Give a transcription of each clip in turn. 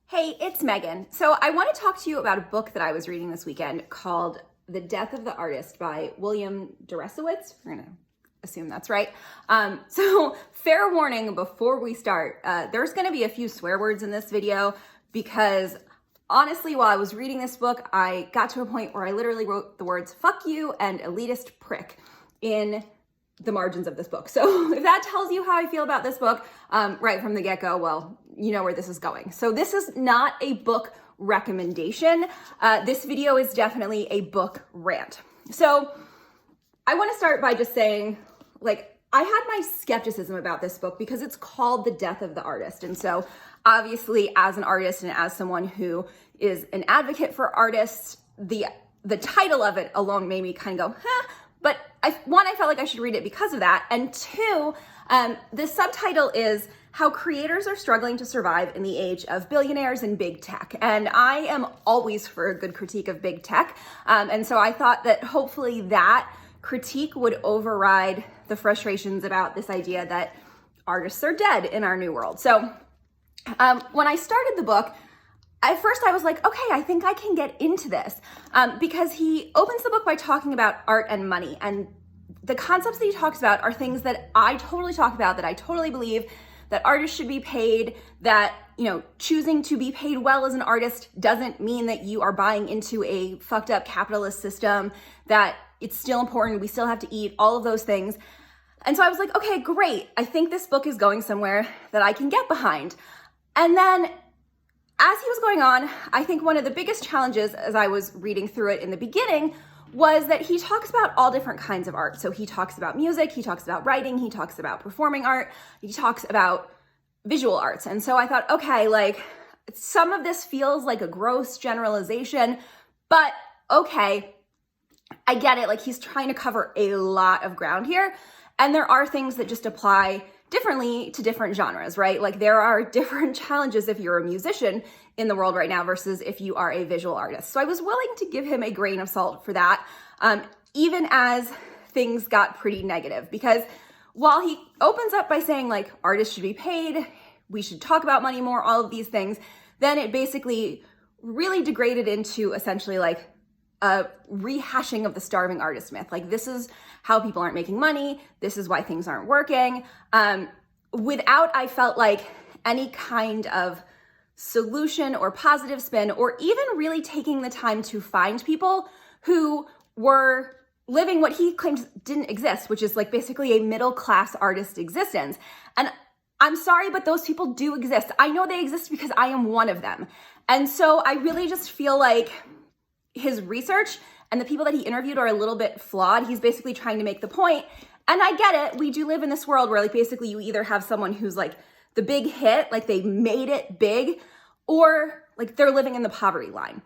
Hey, it's Megan. So I want to talk to you about a book that I was reading this weekend called The Death of the Artist by William Deresiewicz. We're going to assume that's right. So fair warning before we start, there's going to be a few swear words in this video because honestly, while I was reading this book, I got to a point where I literally wrote the words "fuck you" and "elitist prick" in the margins of this book. So if that tells you how I feel about this book right from the get-go, well, you know where this is going. So this is not a book recommendation. This video is definitely a book rant. So I want to start by just saying, I had my skepticism about this book because it's called The Death of the Artist. And so obviously as an artist and as someone who is an advocate for artists, the title of it alone made me kind of go, huh. But I felt like I should read it because of that. And two, the subtitle is How Creators Are Struggling to Survive in the Age of Billionaires and Big Tech. And I am always for a good critique of big tech. And so I thought that hopefully that critique would override the frustrations about this idea that artists are dead in our new world. So when I started the book, at first I was like, okay, I think I can get into this because he opens the book by talking about art and money. And the concepts that he talks about are things that I totally talk about, that I totally believe, that artists should be paid, that, choosing to be paid well as an artist doesn't mean that you are buying into a fucked up capitalist system, that it's still important, we still have to eat, all of those things. And so I was like, okay, great. I think this book is going somewhere that I can get behind. And then as he was going on, I think one of the biggest challenges as I was reading through it in the beginning was that he talks about all different kinds of art. So he talks about music, he talks about writing, he talks about performing art, he talks about visual arts. And so I thought, okay, some of this feels like a gross generalization, but okay, I get it. He's trying to cover a lot of ground here. And there are things that just apply differently to different genres, right? There are different challenges if you're a musician in the world right now versus if you are a visual artist. So I was willing to give him a grain of salt for that, even as things got pretty negative. Because while he opens up by saying artists should be paid, we should talk about money more, all of these things, then it basically really degraded into essentially a rehashing of the starving artist myth. This is how people aren't making money. This is why things aren't working. Without, I felt any kind of solution or positive spin, or even really taking the time to find people who were living what he claims didn't exist, which is basically a middle-class artist existence. And I'm sorry, but those people do exist. I know they exist because I am one of them. And so I really just feel like his research and the people that he interviewed are a little bit flawed. He's basically trying to make the point. And I get it. We do live in this world where basically you either have someone who's the big hit, they made it big, or they're living in the poverty line.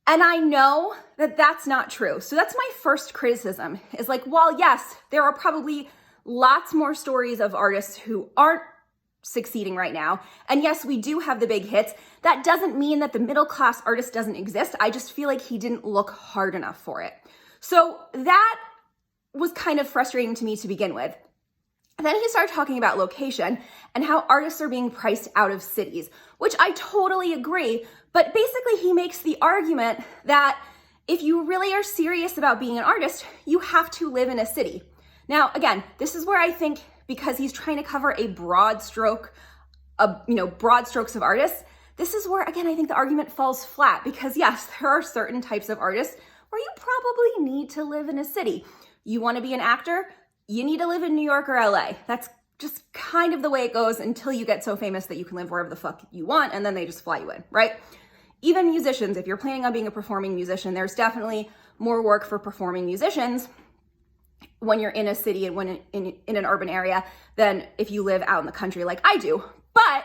And I know that that's not true. So that's my first criticism is while yes, there are probably lots more stories of artists who aren't succeeding right now. And yes, we do have the big hits. That doesn't mean that the middle-class artist doesn't exist. I just feel like he didn't look hard enough for it. So that was kind of frustrating to me to begin with. And then he started talking about location and how artists are being priced out of cities, which I totally agree. But basically he makes the argument that if you really are serious about being an artist, you have to live in a city. Now, again, this is where I think because he's trying to cover a broad strokes of artists, this is where, again, I think the argument falls flat because yes, there are certain types of artists where you probably need to live in a city. You want to be an actor, you need to live in New York or LA. That's just kind of the way it goes until you get so famous that you can live wherever the fuck you want and then they just fly you in, right? Even musicians, if you're planning on being a performing musician, there's definitely more work for performing musicians when you're in a city and when in an urban area than if you live out in the country like I do. But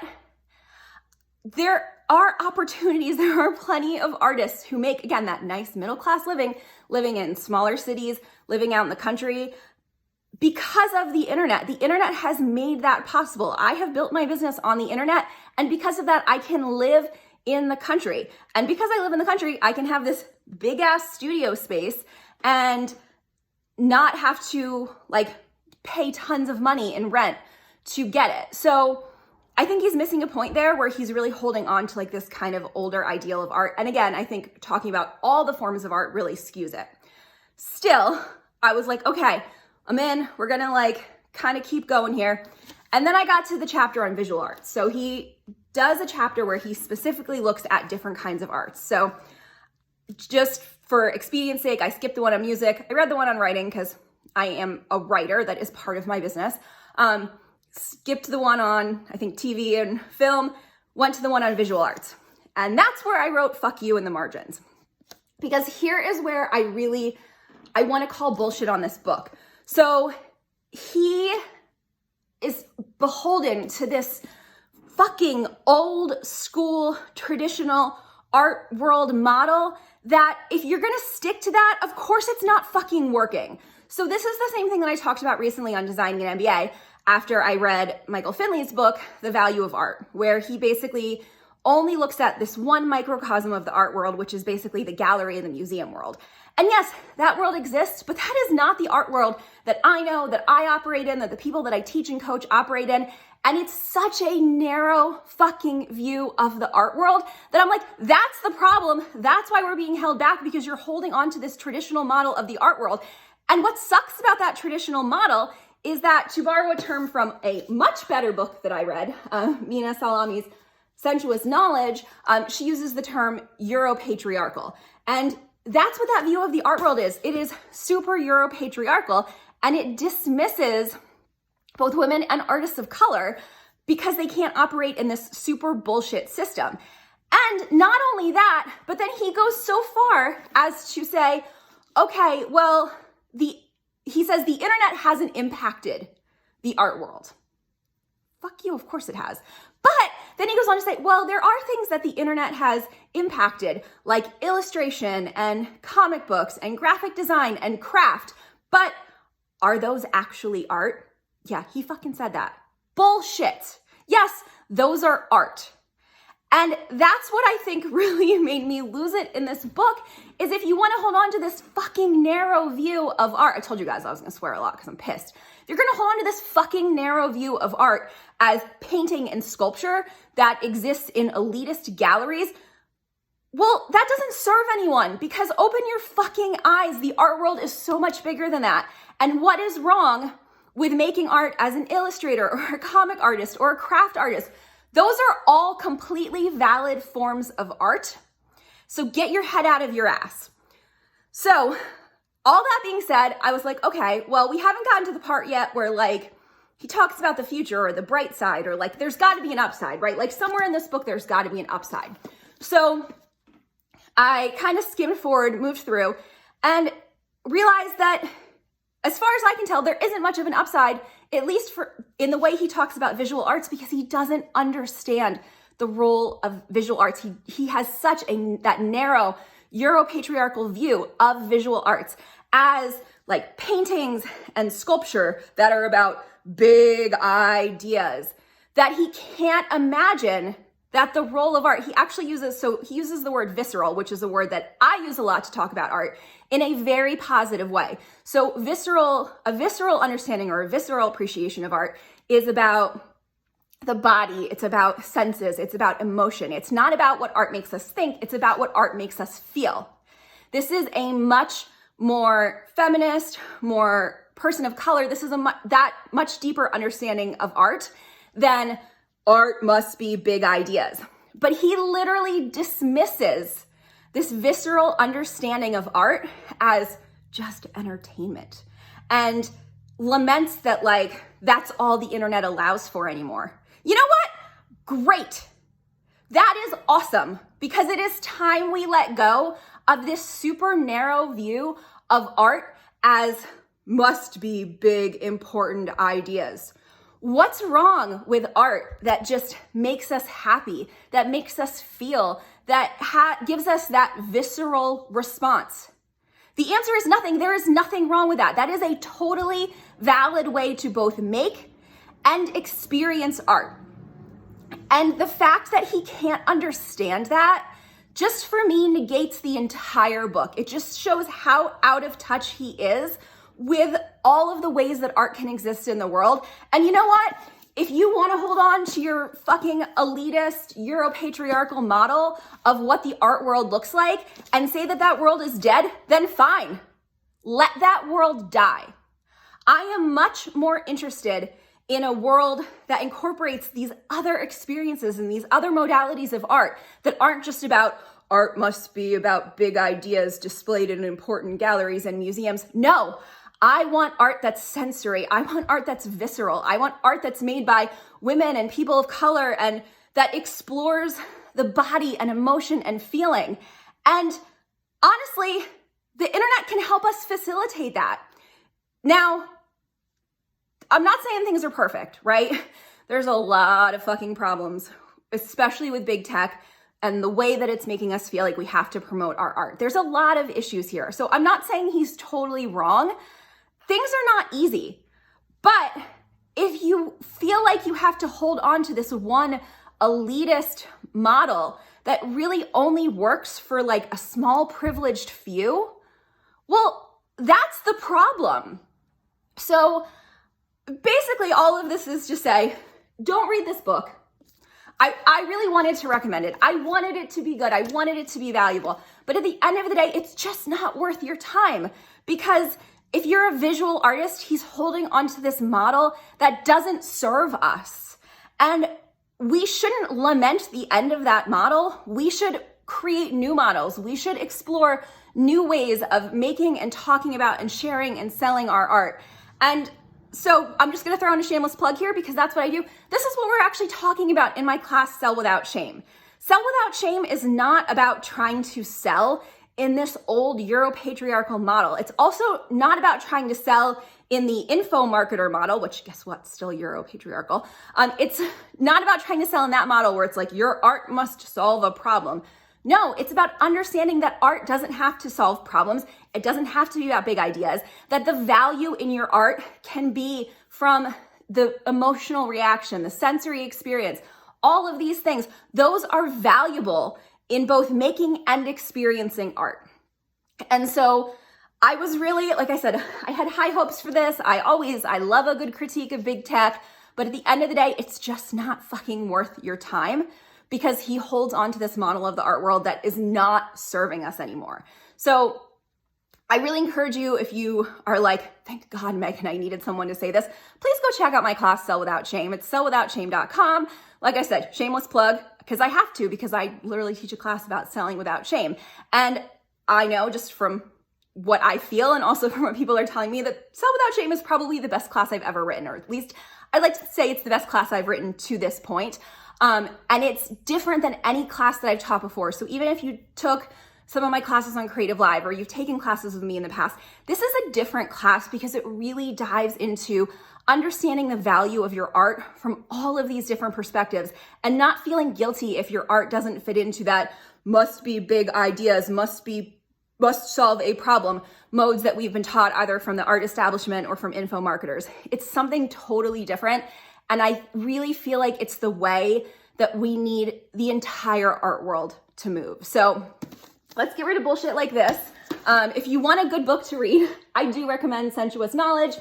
there are opportunities. There are plenty of artists who make, again, that nice middle-class living in smaller cities, living out in the country because of the internet. The internet has made that possible. I have built my business on the internet, and because of that, I can live in the country. And because I live in the country, I can have this big-ass studio space and not have to pay tons of money in rent to get it. So I think he's missing a point there where he's really holding on to like this kind of older ideal of art. And again, I think talking about all the forms of art really skews it. Still, I was like, okay, I'm in. We're gonna like kind of keep going here. And then I got to the chapter on visual arts. So he does a chapter where he specifically looks at different kinds of arts. So just for expedience sake, I skipped the one on music. I read the one on writing because I am a writer. That is part of my business. Skipped the one on, I think, TV and film, went to the one on visual arts. And that's where I wrote fuck you in the margins. Because here is where I want to call bullshit on this book. So he is beholden to this fucking old school traditional art world model that if you're gonna stick to that, of course it's not fucking working. So this is the same thing that I talked about recently on Designing an MBA after I read Michael Finley's book, The Value of Art, where he basically only looks at this one microcosm of the art world, which is basically the gallery and the museum world. And yes, that world exists, but that is not the art world that I know, that I operate in, that the people that I teach and coach operate in. And it's such a narrow fucking view of the art world that I'm like, that's the problem. That's why we're being held back, because you're holding on to this traditional model of the art world. And what sucks about that traditional model is that, to borrow a term from a much better book that I read, Mina Salami's Sensuous Knowledge, she uses the term Euro-patriarchal. And that's what that view of the art world is. It is super Euro-patriarchal, and it dismisses both women and artists of color because they can't operate in this super bullshit system. And not only that, but then he goes so far as to say, okay, well, he says the internet hasn't impacted the art world. Fuck you, of course it has. But then he goes on to say, well, there are things that the internet has impacted, like illustration and comic books and graphic design and craft. But are those actually art? Yeah, he fucking said that. Bullshit. Yes, those are art. And that's what I think really made me lose it in this book, is if you want to hold on to this fucking narrow view of art. I told you guys I was going to swear a lot because I'm pissed. If you're going to hold on to this fucking narrow view of art as painting and sculpture that exists in elitist galleries, well, that doesn't serve anyone, because open your fucking eyes. The art world is so much bigger than that. And what is wrong with making art as an illustrator or a comic artist or a craft artist? Those are all completely valid forms of art. So get your head out of your ass. So all that being said, I was like, okay, well, we haven't gotten to the part yet where like he talks about the future or the bright side, or like there's got to be an upside, right? Like somewhere in this book, there's got to be an upside. So I kind of skimmed forward, moved through, and realized that as far as I can tell, there isn't much of an upside, at least in the way he talks about visual arts, because he doesn't understand the role of visual arts. He has such that narrow Euro-patriarchal view of visual arts as like paintings and sculpture that are about big ideas, that he can't imagine that the role of art, he uses the word visceral, which is a word that I use a lot to talk about art, in a very positive way. So a visceral understanding or a visceral appreciation of art is about the body, it's about senses, it's about emotion. It's not about what art makes us think, it's about what art makes us feel. This is a much more feminist, more person of color. This is that much deeper understanding of art than art must be big ideas. But he literally dismisses this visceral understanding of art as just entertainment and laments that like that's all the internet allows for anymore. You know what? Great. That is awesome, because it is time we let go of this super narrow view of art as must be big, important ideas. What's wrong with art that just makes us happy, that makes us feel, that gives us that visceral response? The answer is nothing. There is nothing wrong with that. That is a totally valid way to both make and experience art. And the fact that he can't understand that, just for me, negates the entire book. It just shows how out of touch he is with all of the ways that art can exist in the world. And you know what? if you want to hold on to your fucking elitist Euro-patriarchal model of what the art world looks like and say that that world is dead, then fine. Let that world die. I am much more interested in a world that incorporates these other experiences and these other modalities of art that aren't just about art must be about big ideas displayed in important galleries and museums. No, I want art that's sensory. I want art that's visceral. I want art that's made by women and people of color and that explores the body and emotion and feeling. And honestly, the internet can help us facilitate that. Now, I'm not saying things are perfect, right? There's a lot of fucking problems, especially with big tech and the way that it's making us feel like we have to promote our art. There's a lot of issues here. So I'm not saying he's totally wrong. Things are not easy, but if you feel like you have to hold on to this one elitist model that really only works for like a small privileged few, well, that's the problem. So basically all of this is to say, don't read this book. I really wanted to recommend it. I wanted it to be good. I wanted it to be valuable. But at the end of the day, it's just not worth your time, because if you're a visual artist, he's holding onto this model that doesn't serve us. And we shouldn't lament the end of that model. We should create new models. We should explore new ways of making and talking about and sharing and selling our art. And so I'm just gonna throw in a shameless plug here because that's what I do. This is what we're actually talking about in my class, Sell Without Shame. Sell Without Shame is not about trying to sell in this old Euro-patriarchal model. It's also not about trying to sell in the info marketer model, which guess what, still Euro-patriarchal. It's not about trying to sell in that model where it's like your art must solve a problem. No, it's about understanding that art doesn't have to solve problems. It doesn't have to be about big ideas, that the value in your art can be from the emotional reaction, the sensory experience, all of these things. Those are valuable in both making and experiencing art. And so I was really, like I said, I had high hopes for this. I love a good critique of big tech, but at the end of the day, it's just not fucking worth your time because he holds on to this model of the art world that is not serving us anymore. So I really encourage you, if you are like, thank God, Megan, I needed someone to say this, please go check out my class, Sell Without Shame. It's sellwithoutshame.com. Like I said, shameless plug, because I have to, because I literally teach a class about selling without shame. And I know just from what I feel and also from what people are telling me that Sell Without Shame is probably the best class I've ever written, or at least I'd like to say it's the best class I've written to this point. And it's different than any class that I've taught before. So even if you took some of my classes on Creative Live or you've taken classes with me in the past, this is a different class because it really dives into understanding the value of your art from all of these different perspectives and not feeling guilty if your art doesn't fit into that must be big ideas, must solve a problem modes that we've been taught either from the art establishment or from info marketers. It's something totally different. And I really feel like it's the way that we need the entire art world to move. So let's get rid of bullshit like this. If you want a good book to read, I do recommend Sensuous Knowledge.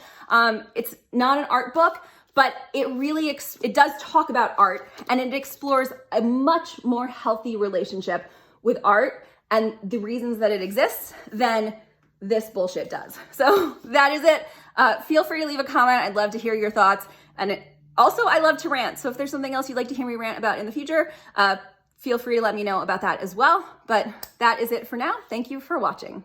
It's not an art book, but it really, it does talk about art and it explores a much more healthy relationship with art and the reasons that it exists than this bullshit does. So that is it. Feel free to leave a comment. I'd love to hear your thoughts. And also, I love to rant. So if there's something else you'd like to hear me rant about in the future, feel free to let me know about that as well. But that is it for now. Thank you for watching.